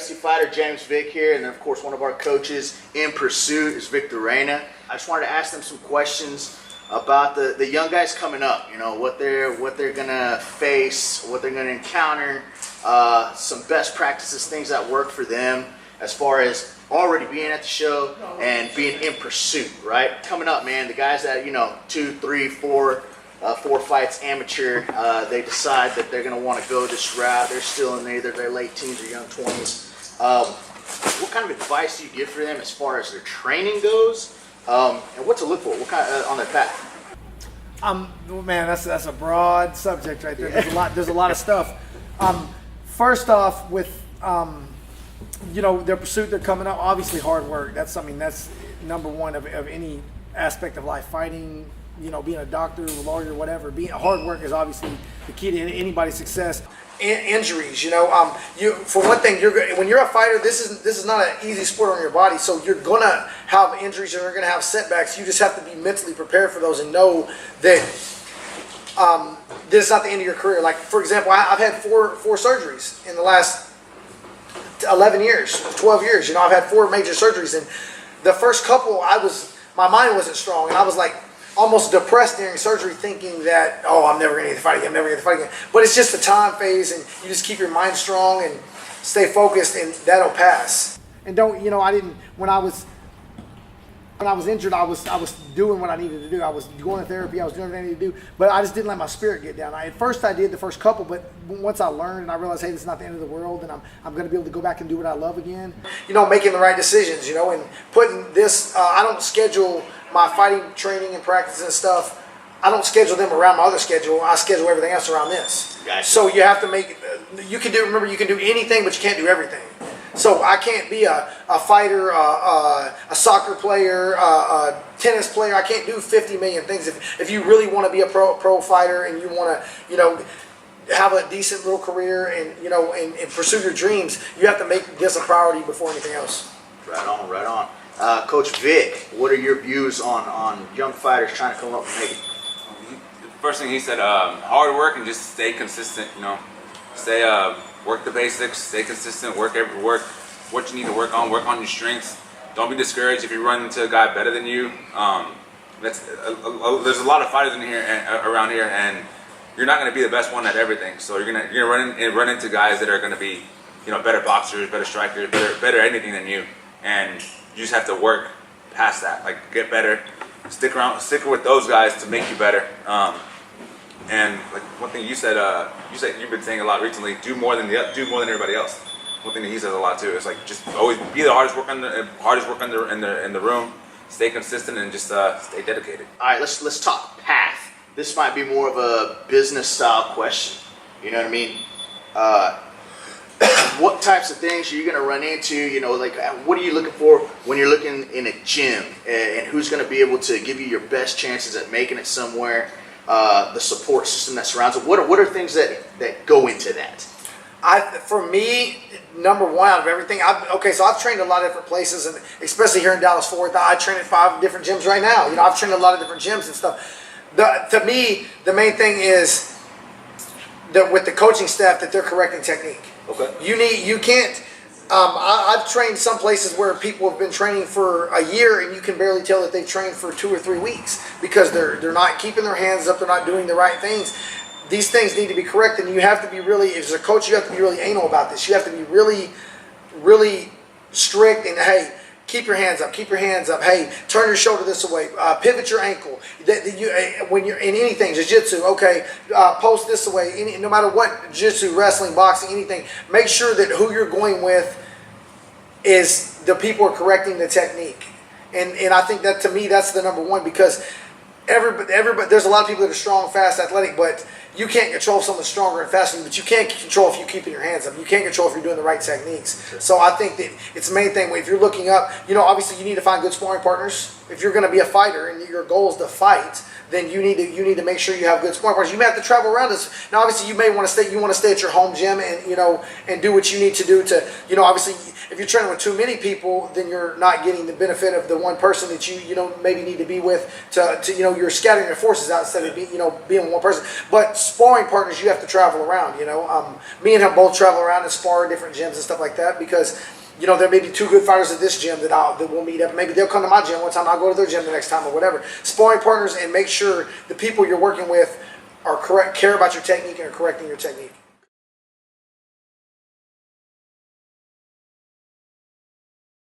UFC fighter James Vick here, and then of course one of our coaches in pursuit is Vick. I just wanted to ask them some questions about the young guys coming up. You know, what they're gonna face, what they're gonna encounter, some best practices, things that work for them as far as already being at the show and being in pursuit. Right, coming up, man. The guys that 2, 3, 4 fights amateur, they decide that they're going to want to go this route. They're still in either their late teens or young 20s. What kind of advice do you give for them as far as their training goes, and what to look for? What kind on their path? Man, that's a broad subject right there. There's a lot of stuff. First off, with their pursuit, they're coming up. Obviously, hard work. That's number one of any aspect of life. Fighting. Being a doctor, a lawyer, whatever. Hard work is obviously the key to anybody's success. Injuries, for one thing, when you're a fighter, this is not an easy sport on your body. So you're gonna have injuries and you're gonna have setbacks. You just have to be mentally prepared for those and know that this is not the end of your career. Like for example, I've had four surgeries in the last 11 years, 12 years. I've had 4 major surgeries, and the first couple, my mind wasn't strong, and I was like almost depressed during surgery, thinking that, I'm never going to get to fight again, But it's just a time phase, and you just keep your mind strong and stay focused, and that'll pass. And when I was injured, I was doing what I needed to do. I was going to therapy, I was doing everything I needed to do, but I just didn't let my spirit get down. At first I did the first couple, but once I learned and I realized, hey, this is not the end of the world, and I'm going to be able to go back and do what I love again. Making the right decisions, and putting this, I don't schedule my fighting training and practice and stuff, I don't schedule them around my other schedule. I schedule everything else around this. Gotcha. So you have to you can do anything, but you can't do everything. So I can't be a fighter, a soccer player, a tennis player. I can't do 50 million things. If you really want to be a pro fighter and you want to, have a decent little career and pursue your dreams, you have to make this a priority before anything else. Right on. Coach Vick, what are your views on young fighters trying to come up and make it? The first thing he said, hard work and just stay consistent. Stay work the basics, stay consistent, work what you need to work on your strengths. Don't be discouraged if you run into a guy better than you. There's a lot of fighters around here, and you're not going to be the best one at everything. So you're gonna run into guys that are going to be better boxers, better strikers, better anything than you, and you just have to work past that, like get better, stick with those guys to make you better. And like one thing you said you've been saying a lot recently, do more than everybody else. One thing that he says a lot too is like just always be the hardest worker in the room, stay consistent, and just stay dedicated. All right, let's talk path. This might be more of a business style question. You know what I mean? What types of things are you going to run into? What are you looking for when you're looking in a gym, and who's going to be able to give you your best chances at making it somewhere? The support system that surrounds it. What are things that go into that? For me, number one out of everything, so I've trained a lot of different places, and especially here in Dallas-Fort Worth, I train at 5 different gyms right now. I've trained at a lot of different gyms and stuff. To me, the main thing is that with the coaching staff, that they're correcting technique. Okay. You can't. I've trained some places where people have been training for a year, and you can barely tell that they've trained for 2 or 3 weeks because they're not keeping their hands up. They're not doing the right things. These things need to be corrected, and you have to be really, as a coach, you have to be really anal about this. You have to be really, really strict, and hey, keep your hands up. Hey, turn your shoulder this way. Pivot your ankle. When you're in anything, jiu-jitsu, post this way. No matter what, jiu-jitsu, wrestling, boxing, anything, make sure that who you're going with is the people are correcting the technique. And I think that, to me, that's the number one, because everybody, there's a lot of people that are strong, fast, athletic, but you can't control if someone's stronger and faster, but you can't control if you're keeping your hands up. You can't control if you're doing the right techniques. Sure. So I think that it's the main thing. If you're looking up, obviously you need to find good sparring partners. if you're going to be a fighter and your goal is to fight, then you need to make sure you have good sparring partners. You may have to travel around this. Now, obviously, you may want to stay at your home gym and do what you need to do to, obviously, if you're training with too many people, then you're not getting the benefit of the one person that you maybe need to be with to you're scattering your forces out instead of being one person. But sparring partners, you have to travel around. Me and him both travel around and spar at different gyms and stuff like that because. There may be two good fighters at this gym that we'll meet up. Maybe they'll come to my gym one time. I'll go to their gym the next time or whatever. Sparring partners, and make sure the people you're working with are correct, care about your technique, and are correcting your technique.